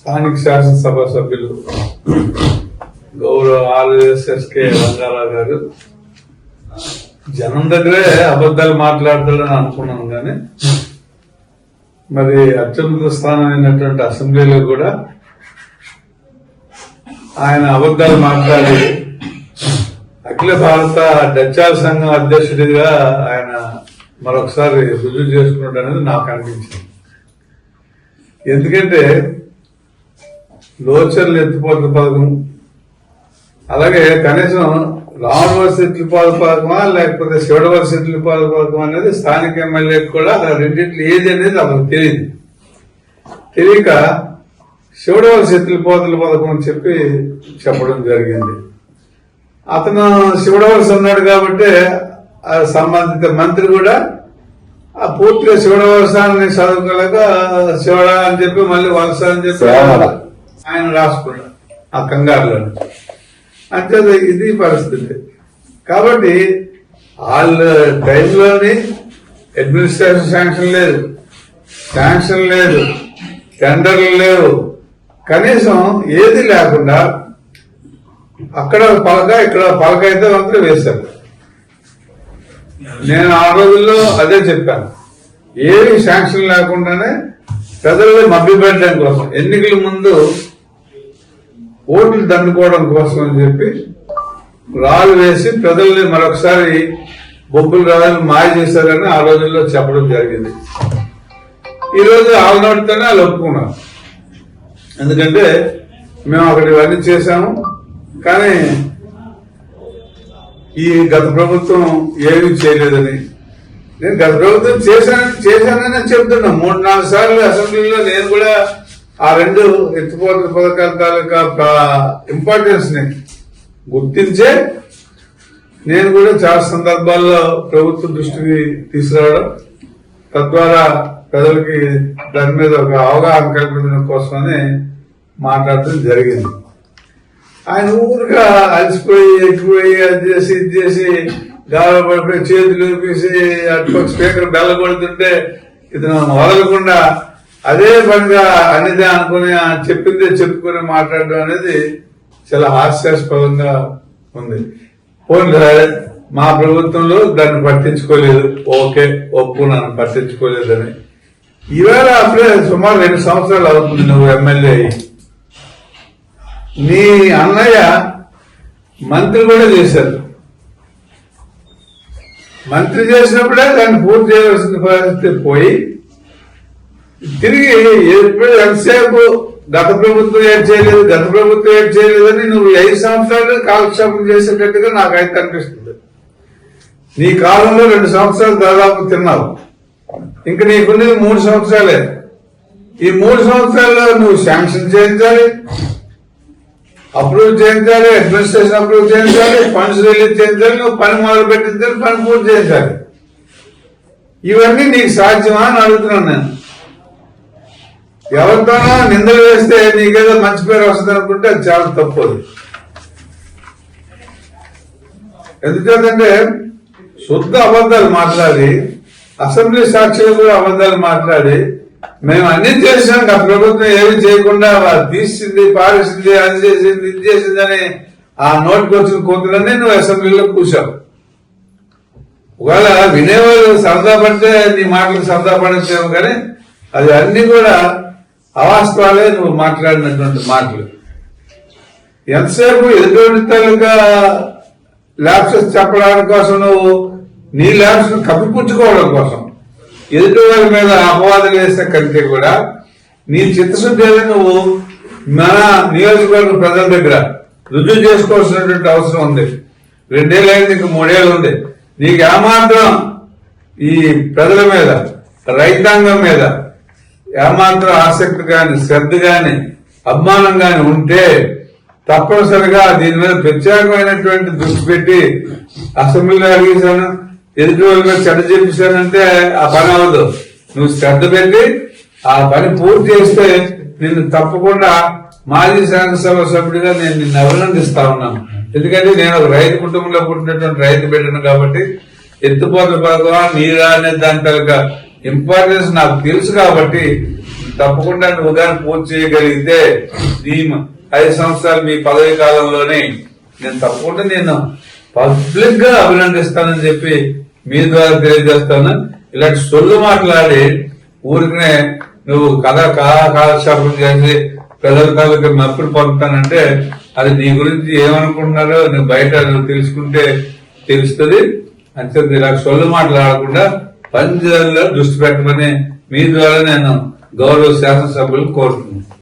స్థానిక శాసనసభ సభ్యులు గౌరవ ఆర్ఎస్ఎస్కే రంగారావు గారు జనం దగ్గరే అబద్ధాలు మాట్లాడతాడని అనుకున్నాను, కానీ మరి అత్యున్నత స్థానం అయినటువంటి అసెంబ్లీలో కూడా ఆయన అబద్ధాలు మాట్లాడి అఖిల భారత డచ్చాల సంఘం అధ్యక్షుడిగా ఆయన మరొకసారి రుజువు చేసుకున్నాడు అనేది నాకు అనిపించింది. ఎందుకంటే లోచర్లు ఎత్తిపోతల పథకం, అలాగే కనీసం రావణ వలస ఎత్తిపోతల పథకమా లేకపోతే శివడ వలస ఎత్తిపోతల పథకం అనేది స్థానిక ఎమ్మెల్యేకి కూడా రెండింటిలో ఏది అనేది అతనికి తెలియదు. తెలియక శివడ వలస ఎత్తిపోతల పథకం అని చెప్పడం జరిగింది. అతను శివడ వలస ఉన్నాడు కాబట్టి సంబంధిత మంత్రి కూడా పూర్తిగా శివడ వలసాన్ని చదువుకోలేక శివడ అని చెప్పి మళ్ళీ వలస అని చెప్పి ఆయన రాసుకున్నాడు ఆ కంగారులో. అంటే ఇది పరిస్థితి. కాబట్టి వాళ్ళ టైంలోని అడ్మినిస్ట్రేషన్ శాంక్షన్ లేదు, టెండర్లు లేవు, కనీసం ఏది లేకుండా అక్కడ పలక ఇక్కడ పలక అయితే మాత్రం వేశారు. నేను ఆ రోజుల్లో అదే చెప్పాను, ఏమి శాంక్షన్ లేకుండానే ప్రజల్లో మభ్యపెట్టడం కోసం, ఎన్నికల ముందు ఓట్లు దండుకోవడం కోసం అని చెప్పి రాళ్ళు వేసి ప్రజల్ని మరొకసారి బొబ్బులు రాళ్ళు మాయ చేశారని ఆ రోజుల్లో చెప్పడం జరిగింది. ఈ రోజు ఆల్నోటితోనే వాళ్ళు ఒప్పుకున్నారు. ఎందుకంటే మేము అక్కడ ఇవన్నీ చేశాము, కానీ ఈ గత ప్రభుత్వం ఏమీ చేయలేదని. నేను గత ప్రభుత్వం చేశానని చెప్తున్నా. 3-4 సార్లు అసెంబ్లీలో నేను కూడా ఆ 2 ఎత్తిపోతల పథకాల తాలూకా ఇంపార్టెన్స్ ని గుర్తించే నేను కూడా చాలా సందర్భాల్లో ప్రభుత్వ దృష్టికి తీసుకురావడం, తద్వారా ప్రజలకి దాని మీద ఒక అవగాహన కల్పించడం కోసమని మాట్లాడటం జరిగింది. ఆయన ఊరుగా అలసిపోయి ఎక్కిపోయి అది చేసి ఇది చేసి గాలి పడిపోయి చేతులు ఊపేసి అటుపక్క స్పీకర్ బెల్ల కొడుతుంటే ఇతను వదలకుండా అదే పనిగా అనేది అనుకుని చెప్పిందే చెప్పుకుని మాట్లాడడం అనేది చాలా హాస్యాస్పదంగా ఉంది. పోనీ మా ప్రభుత్వంలో దాన్ని పట్టించుకోలేదు, ఓకే ఒప్పుకున్నాను, పట్టించుకోలేదని. ఈవేళ అప్పుడే సుమారు 2 సంవత్సరాలు అవుతుంది నువ్వు ఎమ్మెల్యే అయ్యి. నీ అన్నయ్య మంత్రి కూడా చేశారు. మంత్రి చేసినప్పుడే దాన్ని పూర్తి చేయవలసిన పరిస్థితి పోయి తిరిగి ఎప్పుడు ఎంతసేపు గత ప్రభుత్వం ఏం చేయలేదని నువ్వు 5 సంవత్సరాలు కాలక్షేపం చేసేటట్టుగా నాకైతే అనిపిస్తుంది. నీ కాలంలో 2 సంవత్సరాలు దాదాపు తిన్నావు, ఇంక నీకున్నది 3 సంవత్సరాలే. ఈ 3 సంవత్సరాల్లో నువ్వు శాంక్షన్ చేయించాలి, అప్రూవ్ చేయించాలి, అడ్మినిస్ట్రేషన్ అప్రూవ్ చేయించాలి, ఫండ్స్ రిలీజ్ చేయించాలి, నువ్వు పని మొదలు పెట్టించాలి, పని పూర్తి చేయించాలి. ఇవన్నీ నీకు సాధ్యమా అని అడుగుతున్నాను నేను. ఎవరితోనో నిందలు వేస్తే నీకేదో మంచి పేరు వస్తుంది అనుకుంటే అది చాలా తప్పదు. ఎందుకంటే శుద్ధ అబద్ధాలు మాట్లాడి, అసెంబ్లీ సాక్షులు కూడా అబద్ధాలు మాట్లాడి, మేము అన్ని చేసాం, ఆ ప్రభుత్వం ఏమి చేయకుండా తీసింది, పారేసింది, అది చేసింది, ఇది చేసిందని ఆ నోటికి వచ్చిన కూతురని నువ్వు అసెంబ్లీలో కూర్చావు. ఒకవేళ వినేవాళ్ళు సరదా పడితే నీ మాటలు సరదా పడచ్చేమో, కానీ అది అన్ని కూడా అవాస్తవాలే నువ్వు మాట్లాడినటువంటి మాటలు. ఎంతసేపు ఎదుటి తాలూకా ల్యాబ్సెస్ చెప్పడానికి కోసం, నువ్వు నీ ల్యాబ్స్ కప్పిపుచ్చుకోవడం కోసం ఎదుటి వాళ్ళ మీద అపవాదాలు వేసే కంటే కూడా నీ చిత్తశుద్ధి ఏదో నువ్వు మన నియోజకవర్గ ప్రజల దగ్గర రుజువు చేసుకోవాల్సినటువంటి అవసరం ఉంది. 2 ఏళ్ళు అయింది, ఇంక 3 ఏళ్ళు ఉంది. నీకు ఏమాత్రం ఈ ప్రజల మీద, రైతాంగం మీద ఏమాత్రం ఆసక్తి గాని, శ్రద్ధ గాని, అభిమానం గాని ఉంటే తప్పనిసరిగా దీని మీద ప్రత్యేకమైనటువంటి దృష్టి పెట్టి అసెంబ్లీలో అడిగేశాను, ఎదుటి వాళ్ళ మీద చెడ్డ చెప్పేశానంటే ఆ పని అవ్వదు. నువ్వు శ్రద్ధ పెట్టి ఆ పని పూర్తి చేస్తే నిన్ను తప్పకుండా మాజీ శాసనసభ సభ్యుడిగా నేను నిన్ను అభినందిస్తా ఉన్నాను. ఎందుకంటే నేను ఒక రైతు కుటుంబంలో పుట్టినటువంటి రైతు బిడ్డను కాబట్టి ఎత్తిపోతల పథకం, నీరా అనే దాని తాలూకా ఇంపార్టెన్స్ నాకు తెలుసు కాబట్టి తప్పకుండా నువ్వు కానీ పూర్తి చేయగలిగితే ఈ 5 సంవత్సరాలు మీ పదవి కాలంలోనే నేను తప్పకుండా నేను పబ్లిక్ గా అభినందిస్తానని చెప్పి మీ ద్వారా తెలియజేస్తాను. ఇలాంటి సొల్లు మాట్లాడి ఊరికనే నువ్వు కాలక్షేపం చేసి ప్రజల కాళ్ళకి నప్పుడు పంపుతానంటే అది నీ గురించి ఏమనుకుంటున్నారో నువ్వు బయట తెలుసుకుంటే తెలుస్తుంది. అంతే ఇలా సొల్లు మాట్లాడకుండా పనిచేయాలో దృష్టి పెట్టమని మీ ద్వారా నేను గౌరవ శాసనసభ్యులు కోరుతున్నాను.